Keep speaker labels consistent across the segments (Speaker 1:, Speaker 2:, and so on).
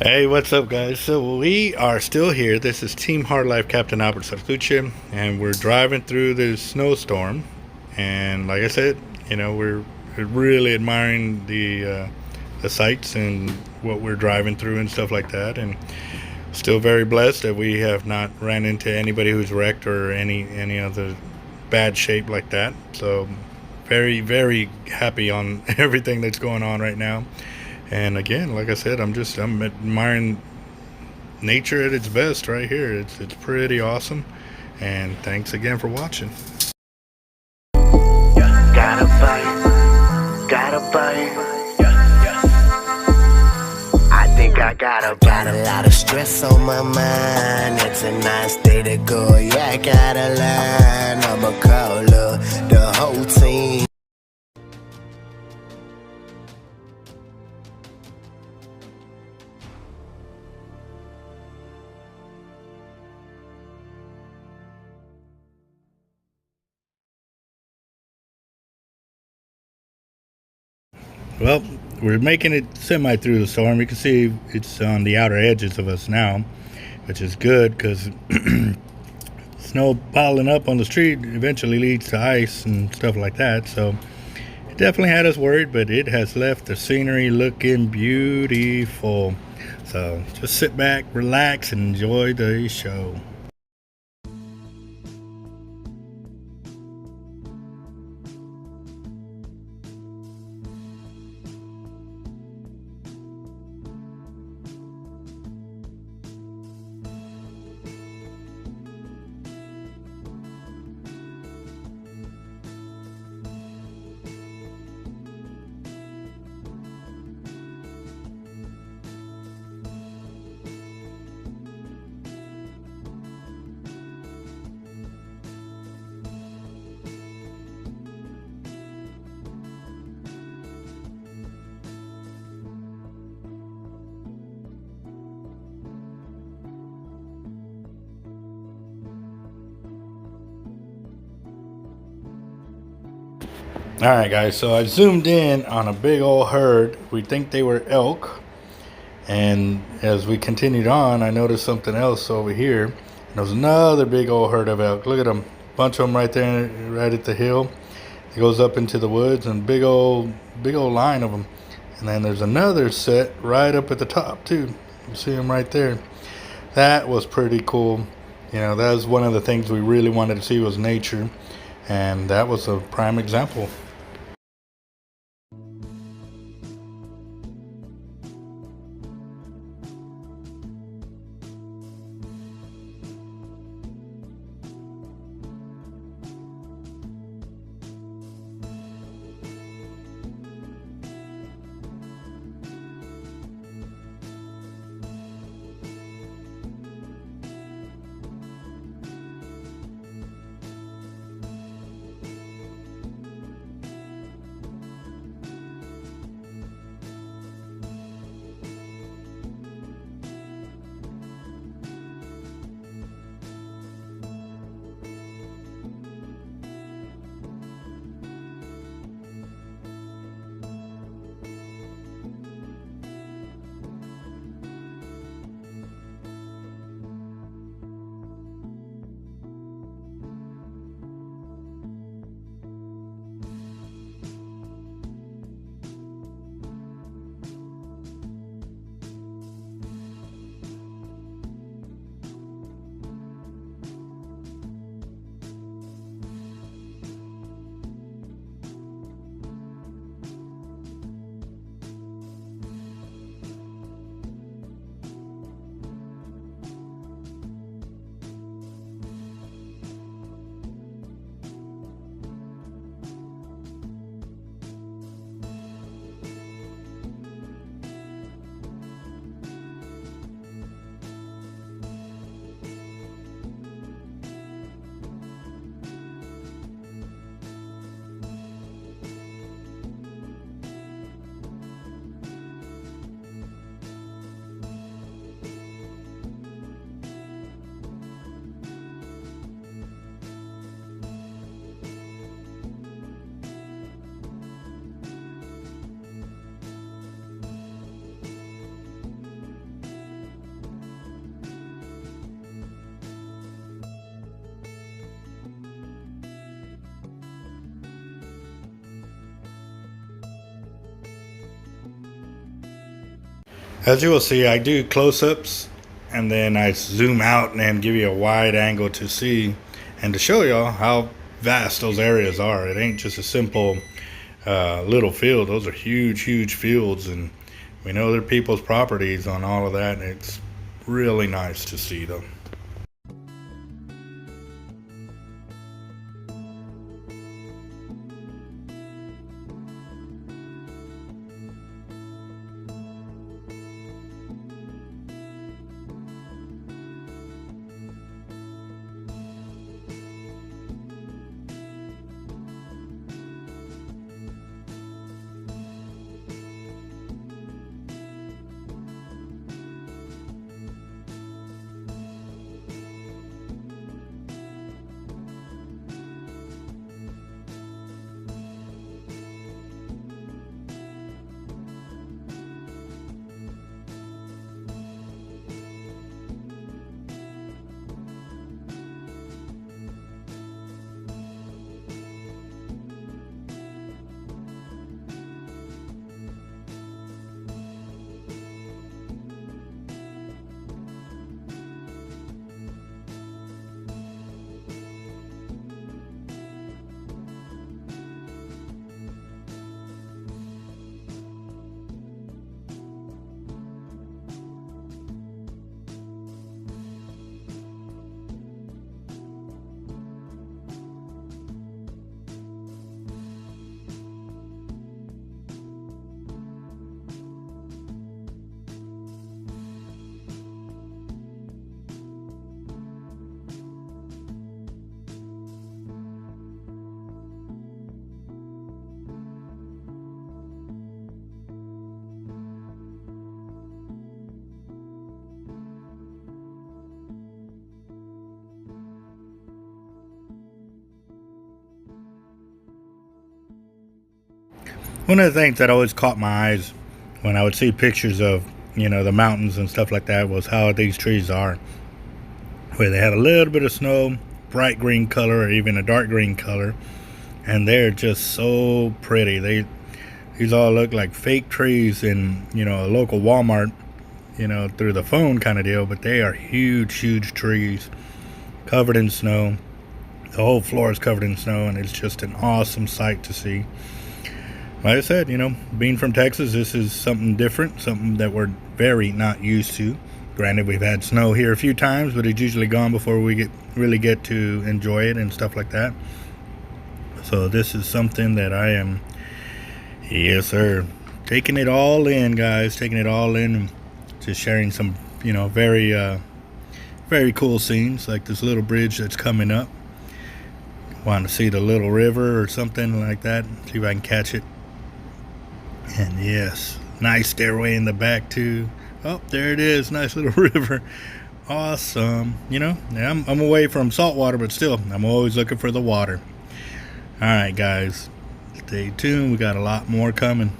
Speaker 1: Hey, what's up, guys? So we are still here. This is Team Hard Life Captain Albert Zertuche, and we're driving through this snowstorm. And like I said, we're really admiring the sights and what we're driving through and stuff like that. And still very blessed that we have not ran into anybody who's wrecked or any other bad shape like that. So very very happy on everything that's going on right now. And again, like I said, I'm admiring nature at its best right here. It's pretty awesome. And thanks again for watching.
Speaker 2: Gotta bite, gotta bite. I think I got a lot of stress on my mind. It's a nice day to go. Yeah, I gotta learn. I'ma call the whole team.
Speaker 1: Well, we're making it semi through the storm. You can see it's on the outer edges of us now, which is good because snow piling up on the street eventually leads to ice and stuff like that. So it definitely had us worried, but it has left the scenery looking beautiful. So just sit back, relax, and enjoy the show. All right, guys, so I zoomed in on a big old herd. We think they were elk. And as we continued on, I noticed something else over here. And there was another big old herd of elk. Look at them. Bunch of them right there, right at the hill. It goes up into the woods and big old line of them. And then there's another set right up at the top, too. You see them right there. That was pretty cool. That was one of the things we really wanted to see was nature. And that was a prime example. As you will see, I do close-ups and then I zoom out and give you a wide angle to see and to show y'all how vast those areas are. It ain't just a simple little field. Those are huge fields, and we know they're people's properties on all of that, and it's really nice to see them. One of the things that always caught my eyes when I would see pictures of, the mountains and stuff like that was how these trees are, where they have a little bit of snow, bright green color, or even a dark green color, and they're just so pretty. These all look like fake trees in, a local Walmart, through the phone kind of deal, but they are huge trees covered in snow. The whole floor is covered in snow, and it's just an awesome sight to see. Like I said, being from Texas, this is something different, something that we're very not used to. Granted, we've had snow here a few times, but it's usually gone before we really get to enjoy it and stuff like that. So this is something that I am, yes sir, taking it all in, guys, taking it all in, and just sharing some, very cool scenes, like this little bridge that's coming up. Want to see the little river or something like that, see if I can catch it. And yes, nice stairway in the back too. Oh, there it is, nice little river. Awesome. I'm away from salt water, but still, I'm always looking for the water. All right, guys, stay tuned. We got a lot more coming.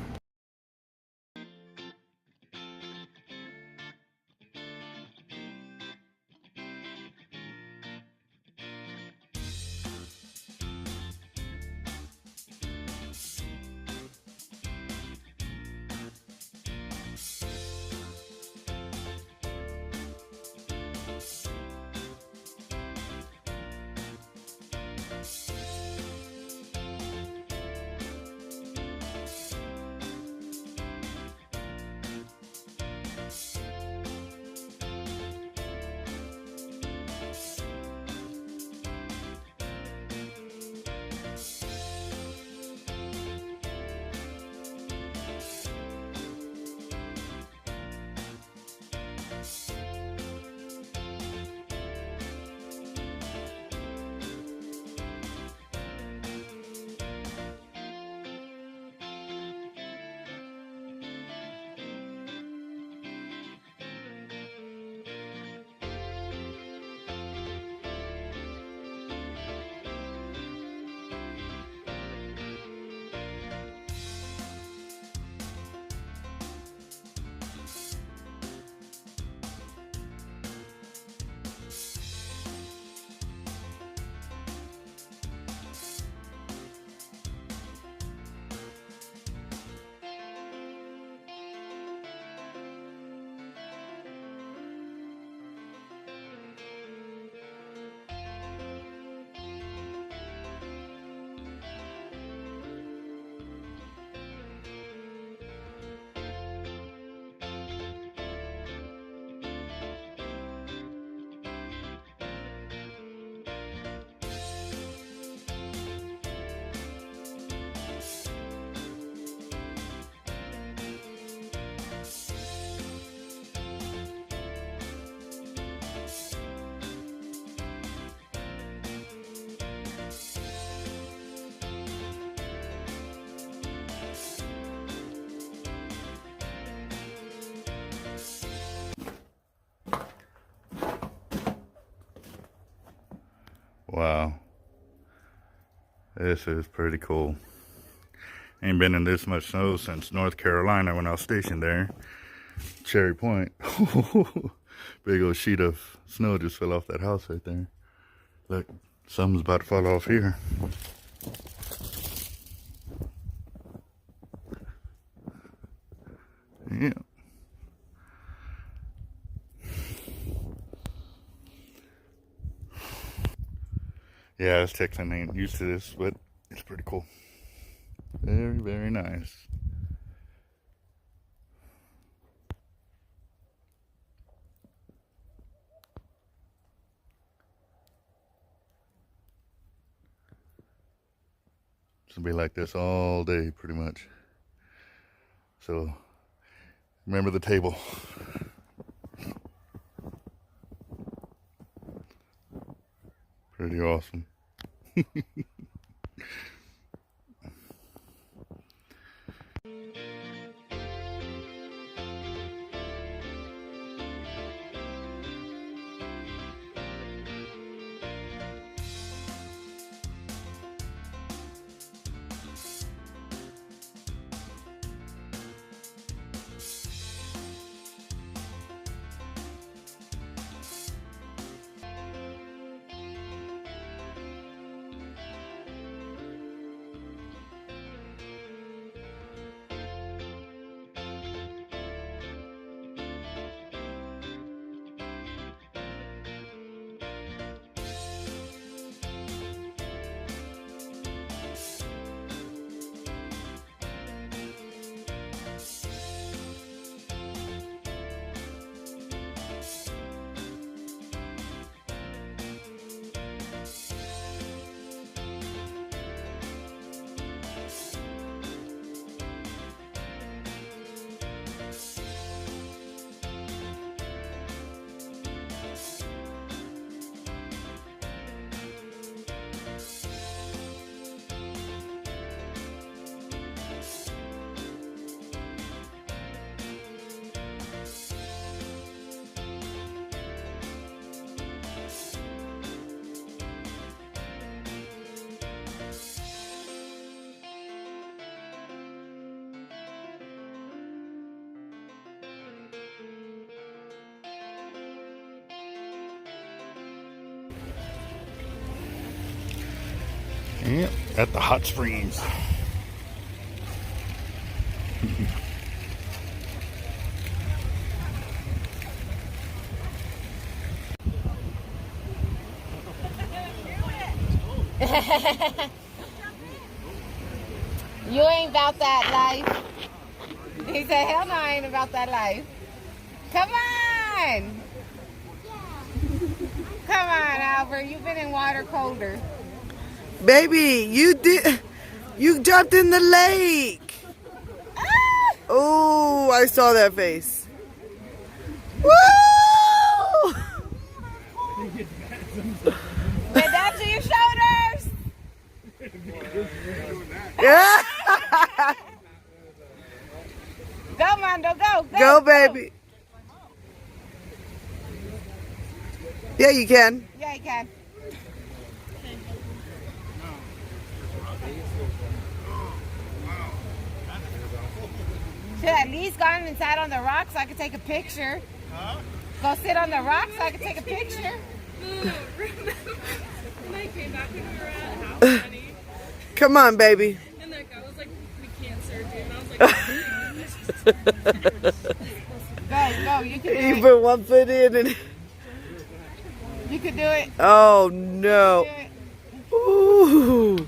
Speaker 1: Wow. This is pretty cool. Ain't been in this much snow since North Carolina when I was stationed there. Cherry Point. Big old sheet of snow just fell off that house right there. Look, something's about to fall off here. Yeah. Yeah, this Texan ain't used to this, but it's pretty cool. Very, very nice. It's gonna be like this all day, pretty much. So, remember the table. Pretty awesome. Yep, at the hot springs.
Speaker 3: You ain't about that life. He said, hell no, I ain't about that life. Come on. Come on, Albert. You've been in water colder.
Speaker 4: Baby, you jumped in the lake.
Speaker 3: Ah!
Speaker 4: Oh, I saw that face. Woo!
Speaker 3: Get down to your shoulders.
Speaker 4: Yeah.
Speaker 3: Go, Mondo, go.
Speaker 4: Go, baby. Yeah, you can.
Speaker 3: Yeah, you can. Should I at least gone and sat on the rock so I could take a picture? Huh? Go sit on the rock so I could take a picture?
Speaker 5: When I came back when we were at house, honey,
Speaker 4: Come on, baby.
Speaker 5: and that guy was like, we can't serve you. And I was like,
Speaker 3: Go, you can do
Speaker 4: You
Speaker 3: it.
Speaker 4: put one foot in and...
Speaker 3: You can do it.
Speaker 4: Oh, no.
Speaker 3: Do it.
Speaker 4: Ooh.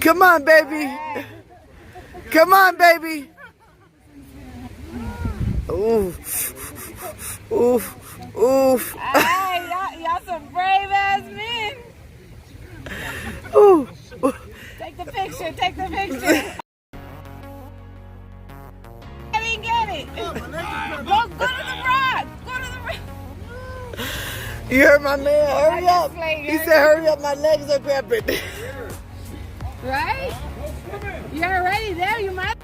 Speaker 4: Come on, baby. Come on, baby. Oof. Oof. Oof.
Speaker 3: Hey, y'all some brave ass men.
Speaker 4: Ooh.
Speaker 3: Take the picture. Get it. Go to the rock.
Speaker 4: You heard my man? Hurry up. He said, hurry up. My legs are cramping.
Speaker 3: Right? You're already there. You might